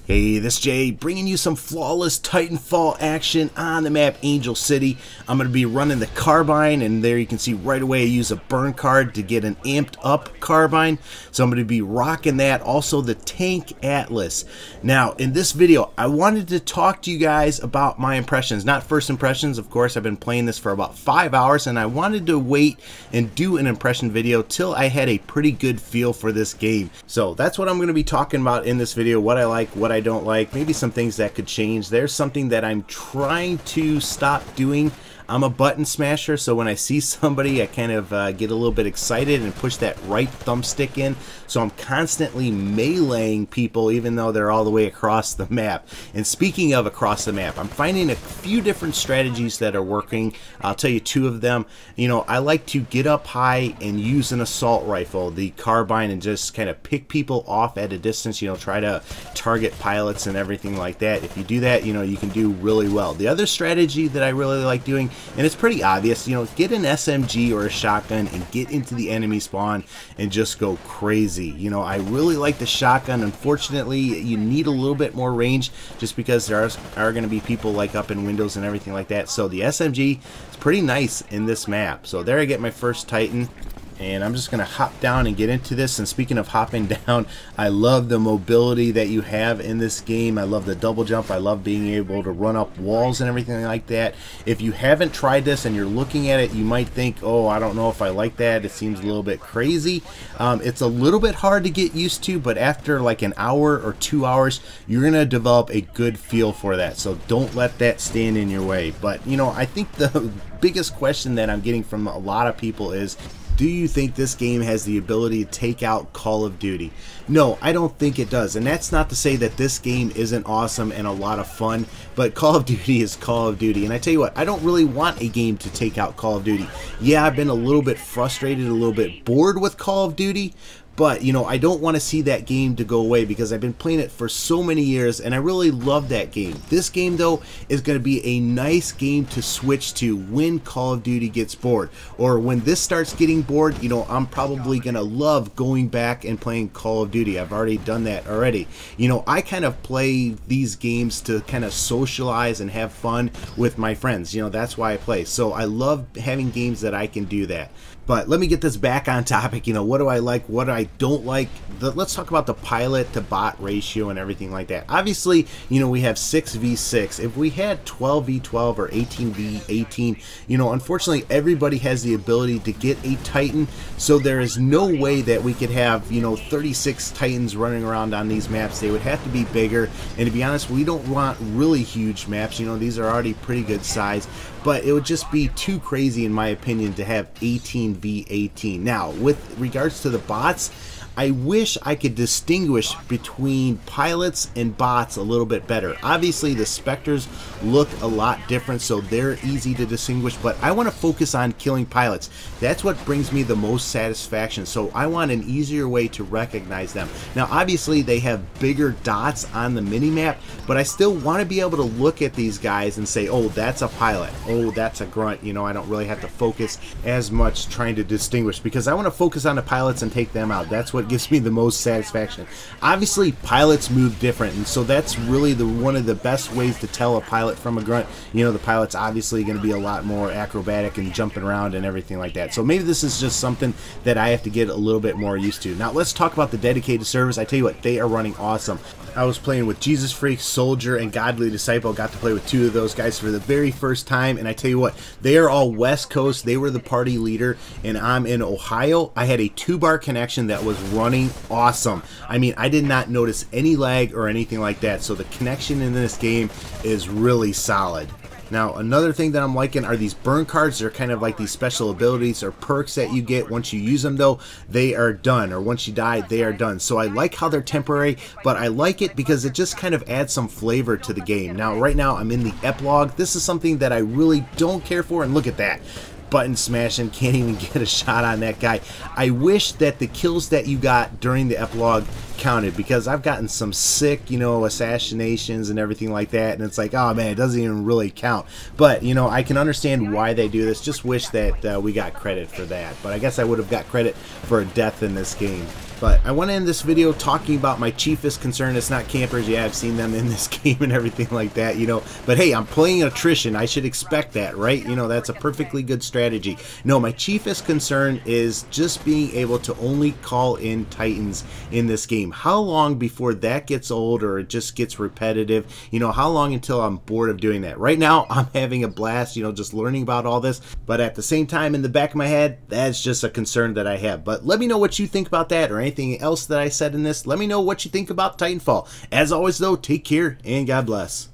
Hey, this is Jay, bringing you some flawless Titanfall action on the map Angel City. I'm going to be running the Carbine, and there you can see right away I use a burn card to get an amped up Carbine. So I'm going to be rocking that. Also the Tank Atlas. Now, in this video, I wanted to talk to you guys about my impressions. Not first impressions, of course. I've been playing this for about 5 hours, and I wanted to wait and do an impression video till I had a pretty good feel for this game. So that's what I'm going to be talking about in this video. What I like, what I don't like, maybe some things that could change. There's something that I'm trying to stop doing. I'm a button smasher, so when I see somebody, I kind of get a little bit excited and push that right thumbstick in. So I'm constantly meleeing people, even though they're all the way across the map. And speaking of across the map, I'm finding a few different strategies that are working. I'll tell you two of them. You know, I like to get up high and use an assault rifle, the Carbine, and just kind of pick people off at a distance. You know, try to target pilots and everything like that. If you do that, you know, you can do really well. The other strategy that I really like doing, and it's pretty obvious, you know, get an SMG or a shotgun and get into the enemy spawn and just go crazy. You know, I really like the shotgun. Unfortunately, you need a little bit more range just because there are going to be people like up in windows and everything like that. So the SMG is pretty nice in this map. So there I get my first Titan. And I'm just going to hop down and get into this. And speaking of hopping down, I love the mobility that you have in this game. I love the double jump. I love being able to run up walls and everything like that. If you haven't tried this and you're looking at it, you might think, oh, I don't know if I like that. It seems a little bit crazy. It's a little bit hard to get used to, but after like an hour or 2 hours, you're going to develop a good feel for that. So don't let that stand in your way. But, you know, I think the biggest question that I'm getting from a lot of people is, do you think this game has the ability to take out Call of Duty? No, I don't think it does. And that's not to say that this game isn't awesome and a lot of fun, but Call of Duty is Call of Duty. And I tell you what, I don't really want a game to take out Call of Duty. Yeah, I've been a little bit frustrated, a little bit bored with Call of Duty, but, you know, I don't want to see that game to go away because I've been playing it for so many years and I really love that game. This game, though, is going to be a nice game to switch to when Call of Duty gets bored. Or when this starts getting bored, you know, I'm probably going to love going back and playing Call of Duty. I've already done that already. You know, I kind of play these games to kind of socialize and have fun with my friends. You know, that's why I play. So I love having games that I can do that. But let me get this back on topic. You know, what do I like, what I don't like? Let's talk about the pilot to bot ratio and everything like that. Obviously, you know, we have 6v6. If we had 12v12 or 18v18, you know, unfortunately, everybody has the ability to get a Titan. So there is no way that we could have, you know, 36 Titans running around on these maps. They would have to be bigger. And to be honest, we don't want really huge maps. You know, these are already pretty good size. But it would just be too crazy, in my opinion, to have 18v18. Now, with regards to the bots, I wish I could distinguish between pilots and bots a little bit better. Obviously, the Spectres look a lot different, so they're easy to distinguish, but I want to focus on killing pilots. That's what brings me the most satisfaction, so I want an easier way to recognize them. Now, obviously, they have bigger dots on the minimap, but I still want to be able to look at these guys and say, oh, that's a pilot. Oh, that's a grunt. You know, I don't really have to focus as much trying to distinguish because I want to focus on the pilots and take them out. That's what gives me the most satisfaction. Obviously, pilots move different, and so that's really one of the best ways to tell a pilot from a grunt. You know, the pilot's obviously going to be a lot more acrobatic and jumping around and everything like that. So maybe this is just something that I have to get a little bit more used to. Now, let's talk about the dedicated servers. I tell you what, they are running awesome. I was playing with Jesus Freak, Soldier, and Godly Disciple. Got to play with two of those guys for the very first time, and I tell you what, they are all West Coast. They were the party leader, and I'm in Ohio. I had a 2-bar connection that was running awesome. I mean, I did not notice any lag or anything like that, so the connection in this game is really solid. Now, another thing that I'm liking are these burn cards. They're kind of like these special abilities or perks that you get. Once you use them, though, they are done. Or once you die, they are done. So I like how they're temporary, but I like it because it just kind of adds some flavor to the game. Now, right now, I'm in the epilogue. This is something that I really don't care for, and look at that. Button smashing, can't even get a shot on that guy. I wish that the kills that you got during the epilogue counted, because I've gotten some sick, you know, assassinations and everything like that, and it's like, oh man, it doesn't even really count. But, you know, I can understand why they do this. Just wish that we got credit for that. But I guess I would have got credit for a death in this game. But I want to end this video talking about my chiefest concern. It's not campers. Yeah, I've seen them in this game and everything like that, you know. But hey, I'm playing attrition. I should expect that, right? You know, that's a perfectly good strategy. No, my chiefest concern is just being able to only call in Titans in this game. How long before that gets old or it just gets repetitive? You know, how long until I'm bored of doing that? Right now, I'm having a blast, you know, just learning about all this. But at the same time, in the back of my head, that's just a concern that I have. But let me know what you think about that or anything else that I said in this. Let me know what you think about Titanfall. As always though, take care and God bless.